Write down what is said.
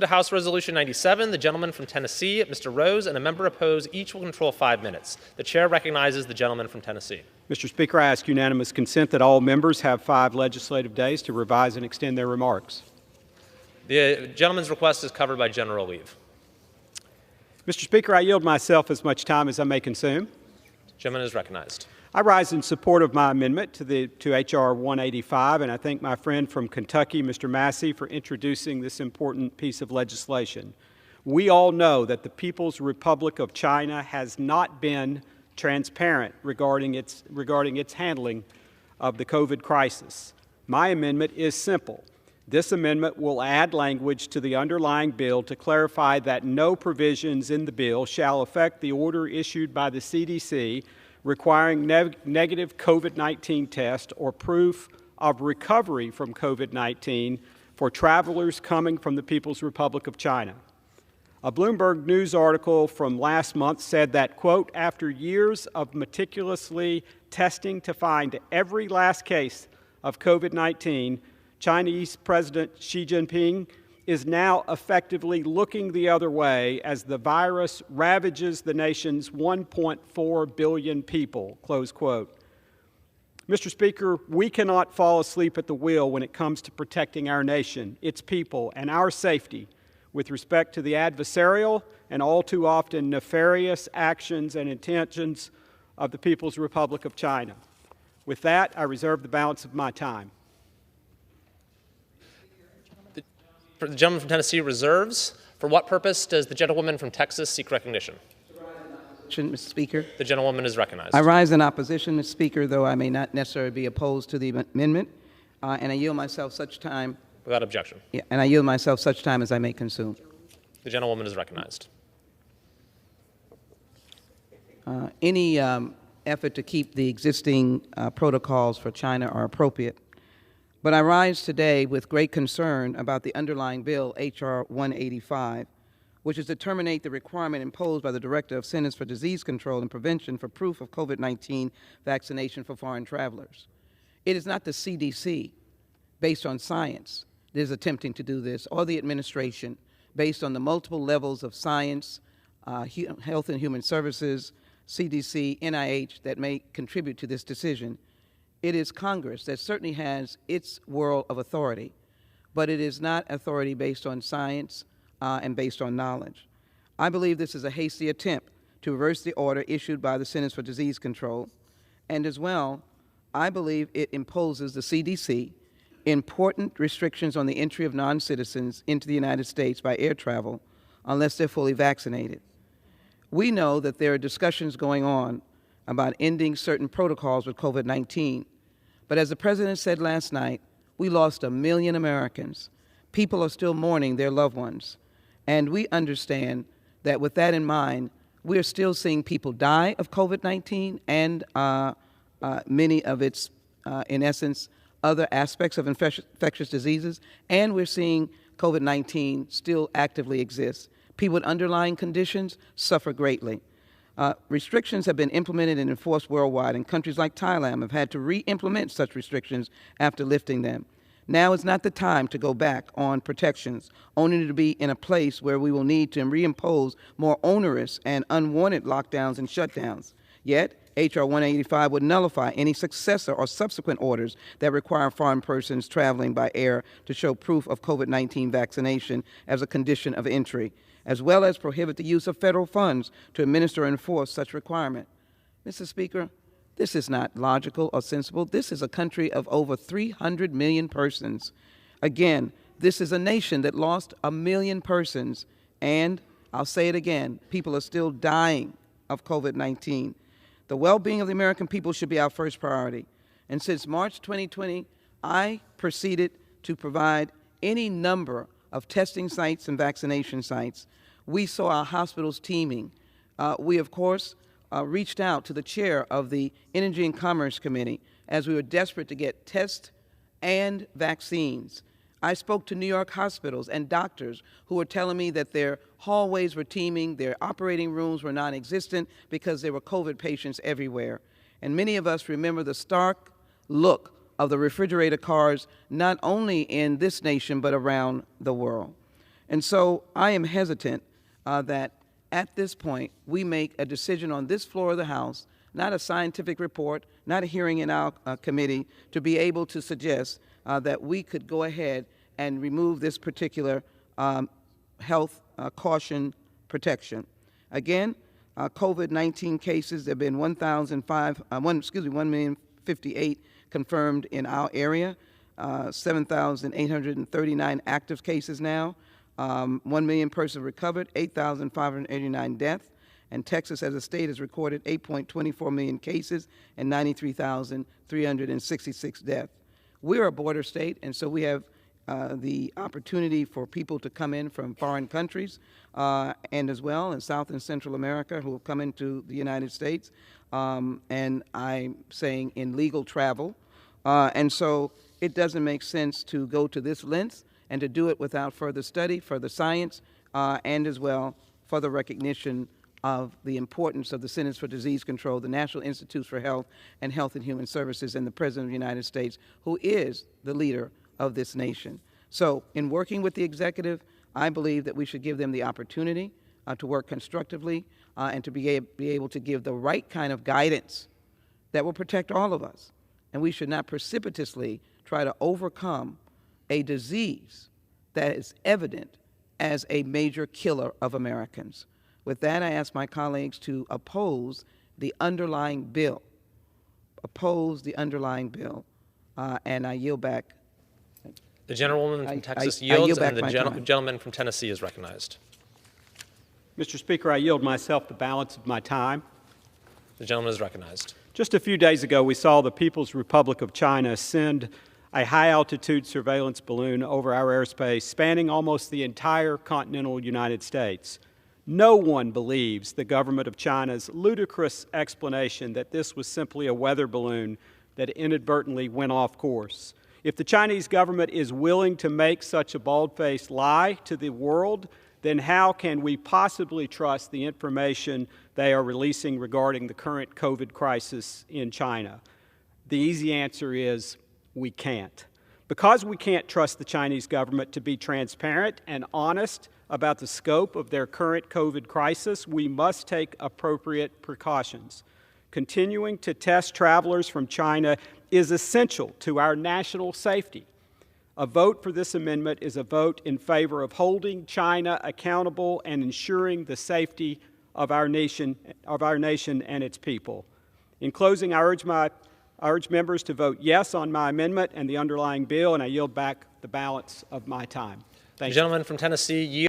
To House Resolution 97, the gentleman from Tennessee, Mr. Rose, and a member opposed. Each will control 5 minutes. The chair recognizes the gentleman from Tennessee. Mr. Speaker, I ask unanimous consent that all members have 5 legislative days to revise and extend their remarks. The gentleman's request is covered by general leave. Mr. Speaker, I yield myself as much time as I may consume. The gentleman is recognized. I rise in support of my amendment to H.R. 185, and I thank my friend from Kentucky, Mr. Massey, for introducing this important piece of legislation. We all know that the People's Republic of China has not been transparent regarding its handling of the COVID crisis. My amendment is simple. This amendment will add language to the underlying bill to clarify that no provisions in the bill shall affect the order issued by the CDC requiring negative COVID-19 test or proof of recovery from COVID-19 for travelers coming from the People's Republic of China. A Bloomberg News article from last month said that, quote, after years of meticulously testing to find every last case of COVID-19, Chinese President Xi Jinping is now effectively looking the other way as the virus ravages the nation's 1.4 billion people, close quote. Mr. Speaker, we cannot fall asleep at the wheel when it comes to protecting our nation, its people, and our safety with respect to the adversarial and all too often nefarious actions and intentions of the People's Republic of China. With that, I reserve the balance of my time. The gentleman from Tennessee reserves. For what purpose does the gentlewoman from Texas seek recognition? Mr. Speaker. The gentlewoman is recognized. I rise in opposition, Mr. Speaker, though I may not necessarily be opposed to the amendment, and I yield myself such time. Without objection. Yeah, and I yield myself such time as I may consume. The gentlewoman is recognized. Any effort to keep the existing protocols for China are appropriate. But I rise today with great concern about the underlying bill, H.R. 185, which is to terminate the requirement imposed by the Director of Centers for Disease Control and Prevention for proof of COVID-19 vaccination for foreign travelers. It is not the CDC, based on science, that is attempting to do this, or the administration, based on the multiple levels of science, Health and Human Services, CDC, NIH, that may contribute to this decision. It is Congress that certainly has its world of authority, but it is not authority based on science and based on knowledge. I believe this is a hasty attempt to reverse the order issued by the Centers for Disease Control, and as well, I believe it imposes the CDC important restrictions on the entry of non-citizens into the United States by air travel unless they're fully vaccinated. We know that there are discussions going on about ending certain protocols with COVID-19. But as the President said last night, we lost 1 million Americans. People are still mourning their loved ones. And we understand that with that in mind, we are still seeing people die of COVID-19 and many of its, in essence, other aspects of infectious diseases. And we're seeing COVID-19 still actively exist. People with underlying conditions suffer greatly. Restrictions have been implemented and enforced worldwide, and countries like Thailand have had to re-implement such restrictions after lifting them. Now is not the time to go back on protections, only to be in a place where we will need to reimpose more onerous and unwanted lockdowns and shutdowns. Yet, H.R. 185 would nullify any successor or subsequent orders that require foreign persons traveling by air to show proof of COVID-19 vaccination as a condition of entry, as well as prohibit the use of federal funds to administer and enforce such requirement. Mr. Speaker, this is not logical or sensible. This is a country of over 300 million persons. Again, this is a nation that lost 1 million persons, and I'll say it again, people are still dying of COVID-19. The well-being of the American people should be our first priority. And since March 2020, I proceeded to provide any number of testing sites and vaccination sites. We saw our hospitals teeming. We, of course, reached out to the chair of the Energy and Commerce Committee as we were desperate to get tests and vaccines. I spoke to New York hospitals and doctors who were telling me that their hallways were teeming, their operating rooms were non-existent because there were COVID patients everywhere. And many of us remember the stark look of the refrigerator cars, not only in this nation but around the world. And so I am hesitant that at this point we make a decision on this floor of the House, not a scientific report, not a hearing in our committee, to be able to suggest that we could go ahead and remove this particular health caution protection. Again, COVID-19 cases, there have been 1,058 confirmed in our area, 7,839 active cases now, 1 million persons recovered, 8,589 deaths, and Texas as a state has recorded 8.24 million cases and 93,366 deaths. We're a border state, and so we have the opportunity for people to come in from foreign countries and as well in South and Central America who have come into the United States, and I'm saying in legal travel. And so it doesn't make sense to go to this length and to do it without further study, further science, and as well further recognition of the importance of the Centers for Disease Control, the National Institutes for Health and Health and Human Services, and the President of the United States, who is the leader of this nation. So in working with the executive, I believe that we should give them the opportunity to work constructively and to be able to give the right kind of guidance that will protect all of us. And we should not precipitously try to overcome a disease that is evident as a major killer of Americans. With that, I ask my colleagues to oppose the underlying bill. Oppose the underlying bill. And I yield back. The gentlewoman from Texas I yields, yield back and the my time. gentleman from Tennessee is recognized. Mr. Speaker, I yield myself the balance of my time. The gentleman is recognized. Just a few days ago, we saw the People's Republic of China send a high-altitude surveillance balloon over our airspace, spanning almost the entire continental United States. No one believes the government of China's ludicrous explanation that this was simply a weather balloon that inadvertently went off course. If the Chinese government is willing to make such a bald-faced lie to the world, then how can we possibly trust the information they are releasing regarding the current COVID crisis in China? The easy answer is we can't. Because we can't trust the Chinese government to be transparent and honest about the scope of their current COVID crisis, we must take appropriate precautions. Continuing to test travelers from China is essential to our national safety. A vote for this amendment is a vote in favor of holding China accountable and ensuring the safety of our nation and its people. In closing, I urge members to vote yes on my amendment and the underlying bill, and I yield back the balance of my time. Thank you. The gentleman from Tennessee yields.